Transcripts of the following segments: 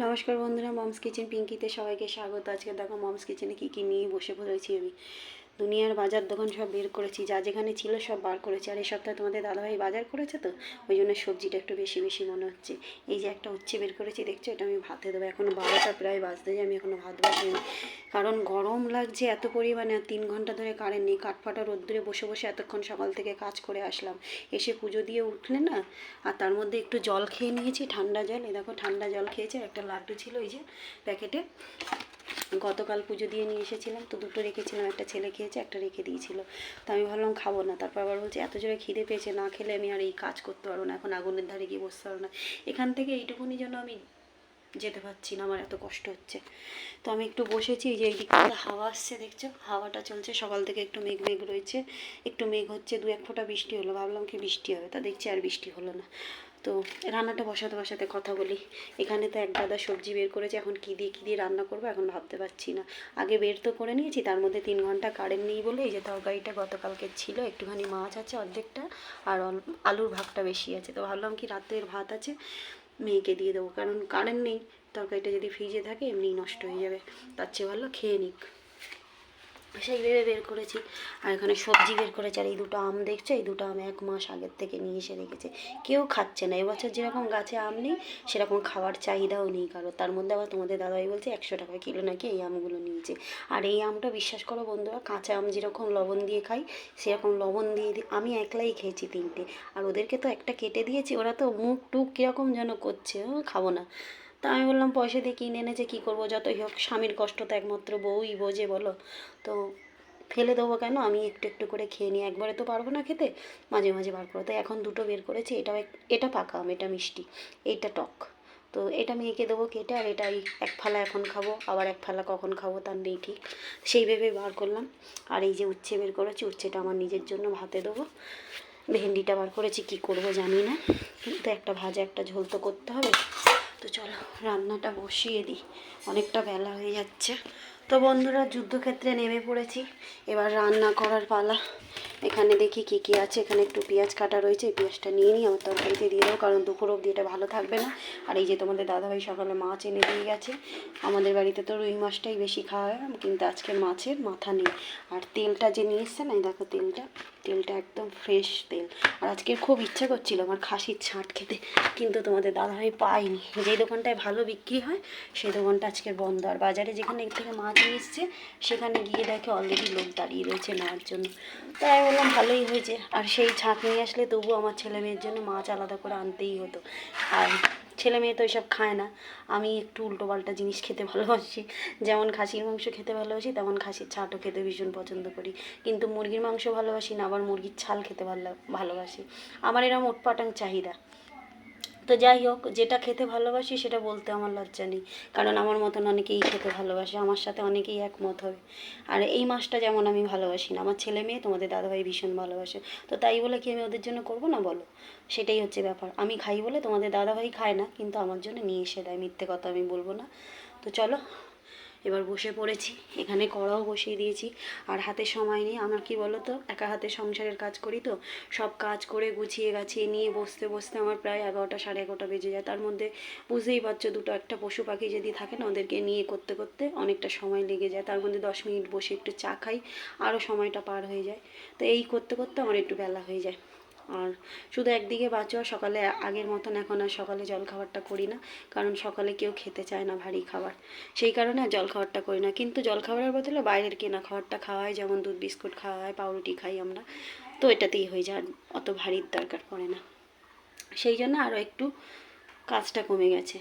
নমস্কার বন্ধুরা, moms kitchen পিঙ্কিতে সবাইকে স্বাগত। আজকে দেখো মমস কিচেনে কী কী নিয়ে বসে পড়েছি আমি। দুনিয়ার বাজার দোকান সব বের করেছি, যা যেখানে ছিল সব বার করেছি। আর এই সপ্তাহে তোমাদের দাদাভাই বাজার করেছে, তো ওই জন্য সবজিটা একটু বেশি বেশি মনে হচ্ছে। এই যে একটা উচ্ছে বের করেছি, দেখছো, এটা আমি ভাতে দেবো। এখনও 12টা প্রায় বাজতে যায়, আমি এখনও ভাত বসাইনি, কারণ গরম লাগছে এত পরিমাণে। আর 3 ঘন্টা ধরে কারেন্ট নেই, কাঠফাটা রোদ্দুরে বসে বসে এতক্ষণ সকাল থেকে কাজ করে আসলাম। এসে পুজো দিয়ে উঠলে না, আর তার মধ্যে একটু জল খেয়ে নিয়েছি, ঠান্ডা জল। এই দেখো ঠান্ডা জল খেয়েছে। একটা লাড্ডু ছিল এই যে প্যাকেটে, গতকাল পুজো দিয়ে নিয়ে এসেছিলাম, তো দুটো রেখেছিলাম, একটা ছেলে খেয়েছে, একটা রেখে দিয়েছিল। তো আমি ভাবলাম খাবো না, তারপর আবার বলছে এত জোরে খিদে পেয়েছে, না খেলে আমি আর এই কাজ করতে পারবো না, এখন আগুনের ধারে গিয়ে বসতে পারবো না। এখান থেকে এইটুকুনি জন্য আমি যেতে পারছি না, আমার এত কষ্ট হচ্ছে। তো আমি একটু বসেছি, যে এই দিক থেকে হাওয়া আসছে, দেখছো হাওয়াটা চলছে। সকাল থেকে একটু মেঘ মেঘ রয়েছে, একটু মেঘ হচ্ছে, 1 ফোঁটা বৃষ্টি হলো, ভাবলাম কি বৃষ্টি হবে, তা দেখছি আর বৃষ্টি হলো না। তো রান্নাটা বসাতে বসাতে কথা বলি। এখানে তো এক গাদা সবজি বের করেছে, এখন কী দিয়ে রান্না করবো এখন ভাবতে পারছি না। আগে বের তো করে নিয়েছি, তার মধ্যে 3 ঘন্টা কারেন্ট নেই বলে এই যে তরকারিটা গতকালকে ছিল, একটুখানি মাছ আছে অর্ধেকটা, আর আলুর ভাগটা বেশি আছে। তো ভাবলাম কি রাতের ভাত আছে, মেয়েকে দিয়ে দেবো, কারণ কারেন্ট নেই, তরকারিটা যদি ফ্রিজে থাকে এমনিই নষ্ট হয়ে যাবে, তার চেয়ে ভালো খেয়ে নিক, সেই ভেবে বের করেছি। আর এখানে সবজি বের করেছি। আর এই দুটো আম দেখছো, এই দুটো আম 1 মাস আগের থেকে নিয়ে এসে রেখেছে, কেউ খাচ্ছে না। এবছর যেরকম গাছে আম নেই, সেরকম খাওয়ার চাহিদাও নেই কারো। তার মধ্যে আবার তোমাদের দাদাই বলছে 100 টাকা কিলো নাকি এই আমগুলো নিয়েছে। আর এই আমটা বিশ্বাস করো বন্ধুরা, কাঁচা আম যেরকম লবণ দিয়ে খাই, সেরকম লবণ দিয়ে আমি একলাই খেয়েছি 3টে। আর ওদেরকে তো একটা কেটে দিয়েছি, ওরা তো মুখ টুক কীরকম যেন করছে, খাবো না। তা আমি বললাম পয়সা দিয়ে কিনে এনেছে, কী করবো, যতই হোক স্বামীর কষ্ট তো একমাত্র বউই বোঝে বলো। তো ফেলে দেবো কেন, আমি একটু একটু করে খেয়ে নিই, একবারে তো পারবো না খেতে, মাঝে মাঝে বার করো। তো এখন দুটো বের করেছি, এটা পাকা আম, এটা মিষ্টি, এইটা টক। তো এটা মেয়েকে দেবো কেটে, আর এটাই 1 ফালা এখন খাবো, আবার 1 ফালা কখন খাবো তার নেই ঠিক, সেই ভেবে বার করলাম। আর এই যে উচ্ছে বের করেছি, উচ্ছেটা আমার নিজের জন্য ভাতে দেবো। ভেন্ডিটা বার করেছি, কি করব জানি না, কিন্তু একটা ভাজা একটা ঝোল তো করতে হবে। তো চলো রান্নাটা বসিয়ে দিই, অনেকটা বেলা হয়ে যাচ্ছে। তো বন্ধুরা, যুদ্ধক্ষেত্রে নেমে পড়েছি, এবার রান্না করার পালা। এখানে দেখি কী কী আছে, এখানে একটু পেঁয়াজ কাটা রয়েছে, এই পেঁয়াজটা নিয়ে নিই, আমার তরকারিতে দিয়ে দেবো, কারণ দুপুর অবধি এটা ভালো থাকবে না। আর এই যে তোমাদের দাদাভাই সকালে মাছ এনে দিয়ে গেছে, আমাদের বাড়িতে তো রুই মাছটাই বেশি খাওয়া হয়, কিন্তু আজকে মাছের মাথা নেই। আর তেলটা যে নিয়ে এসছে না, এই দেখো তেলটা একদম ফ্রেশ তেল। আর আজকে খুব ইচ্ছা করছিল আমার খাসির ছাঁট খেতে, কিন্তু তোমাদের দাদাভাই পাইনি। যেই দোকানটায় ভালো বিক্রি হয় সেই দোকানটা আজকের বন্ধ। আর বাজারে যেখানে থেকে মাছ নিয়ে এসছে, সেখানে গিয়ে দেখে অলরেডি লোক দাঁড়িয়ে রয়েছে নেওয়ার জন্য। তাই বললাম ভালোই হয়েছে। আর সেই ছাঁট নিয়ে আসলে তবু আমার ছেলে মেয়ের জন্য মাছ আলাদা করে আনতেই হতো। আর ছেলে মেয়ে তো এসব খায় না, আমি একটু উল্টোপাল্টা জিনিস খেতে ভালোবাসি। যেমন খাসির মাংস খেতে ভালোবাসি, তেমন খাসির ছাঁটও খেতে ভীষণ পছন্দ করি। কিন্তু মুরগির মাংস ভালোবাসি না, আবার মুরগির ছাল খেতে ভালোবাসি। আমার এরকম উটপাটাং চাহিদা। তো যাই হোক, যেটা খেতে ভালোবাসি সেটা বলতে আমার লজ্জা নেই, কারণ আমার মতন অনেকেই খেতে ভালোবাসে, আমার সাথে অনেকেই একমত হবে। আর এই মাছটা যেমন আমি ভালোবাসি না, আমার ছেলে মেয়ে তোমাদের দাদাভাই ভীষণ ভালোবাসে। তো তাই বলে কি আমি ওদের জন্য করব না বলো? সেটাই হচ্ছে ব্যাপার। আমি খাই বলে তোমাদের দাদাভাই খায় না, কিন্তু আমার জন্য নিয়ে এসে দেয়, মিথ্যে কথা আমি বলবো না। তো চলো এবার বসে পড়েছি, এখানে কড়াও বসিয়ে দিয়েছি। আর হাতে সময় নেই, আমার কি বলো তো, একা হাতে সংসারের কাজ করি, তো সব কাজ করে গুছিয়ে গাছিয়ে নিয়ে বসতে বসতে আমার প্রায় 11টা 11:30 বেজে যায়। তার মধ্যে বুঝতেই পারছো, দুটো একটা পশু পাখি যদি থাকে না, ওদেরকে নিয়ে করতে করতে অনেকটা সময় লেগে যায়। তার মধ্যে 10 মিনিট বসে একটু চা খাই, আরও সময়টা পার হয়ে যায়। তো এই করতে করতে আমার একটু বেলা হয়ে যায়। আর শুধু একদিকে বাঁচো, সকালে আগের মতন এখন আর সকালে জলখাবারটা করি না, কারণ সকালে কেউ খেতে চায় না ভারী খাবার, সেই কারণে আর জলখাবারটা করি না। কিন্তু জলখাবারের বদলে বাইরের কেনা খাবারটা খাওয়া হয়, যেমন দুধ বিস্কুট খাওয়া হয়, পাউরুটি খাই আমরা, তো এটাতেই হয়ে যায়, অত ভারীর দরকার পড়ে না। সেই জন্য আরও একটু কাজটা কমে গেছে।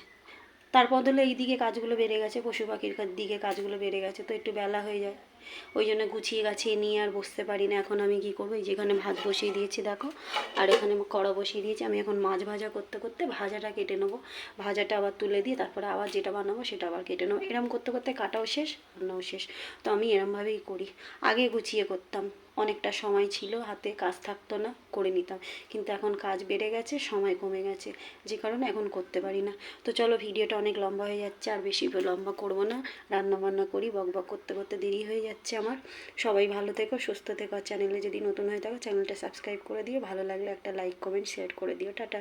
তার বদলে এই দিকে কাজগুলো বেড়ে গেছে, পশু পাখির দিকে কাজগুলো বেড়ে গেছে, তো একটু বেলা হয়ে যায়। ওই জন্য গুছিয়ে গাছিয়ে নিয়ে আর বসতে পারি না। এখন আমি কী করবো, এই যেখানে ভাত বসিয়ে দিয়েছি দেখো, আর এখানে কড়া বসিয়ে দিয়েছি, আমি এখন মাছ ভাজা করতে করতে ভাজাটা কেটে নেবো, ভাজাটা আবার তুলে দিয়ে তারপরে আবার যেটা বানাবো সেটা আবার কেটে নেবো, এরম করতে করতে কাটাও শেষ, রান্নাও শেষ। তো আমি এরমভাবেই করি, আগে গুছিয়ে করতাম, অনেকটা সময় ছিল হাতে, কাজ থাকতো না, করে নিতাম। কিন্তু এখন কাজ বেড়ে গেছে, সময় কমে গেছে, যে কারণে এখন করতে পারি না। তো চলো, ভিডিওটা অনেক লম্বা হয়ে যাচ্ছে, আর বেশি লম্বা করবো না, রান্না বান্না করি, বক বক করতে করতে দেরি হয়ে যাচ্ছে আমার। সবাই ভালো থেকো, সুস্থ থেকো, আর চ্যানেলে যদি নতুন হয়ে থাকো চ্যানেলটা সাবস্ক্রাইব করে দিও, ভালো লাগলে একটা লাইক কমেন্ট শেয়ার করে দিও। টাটা।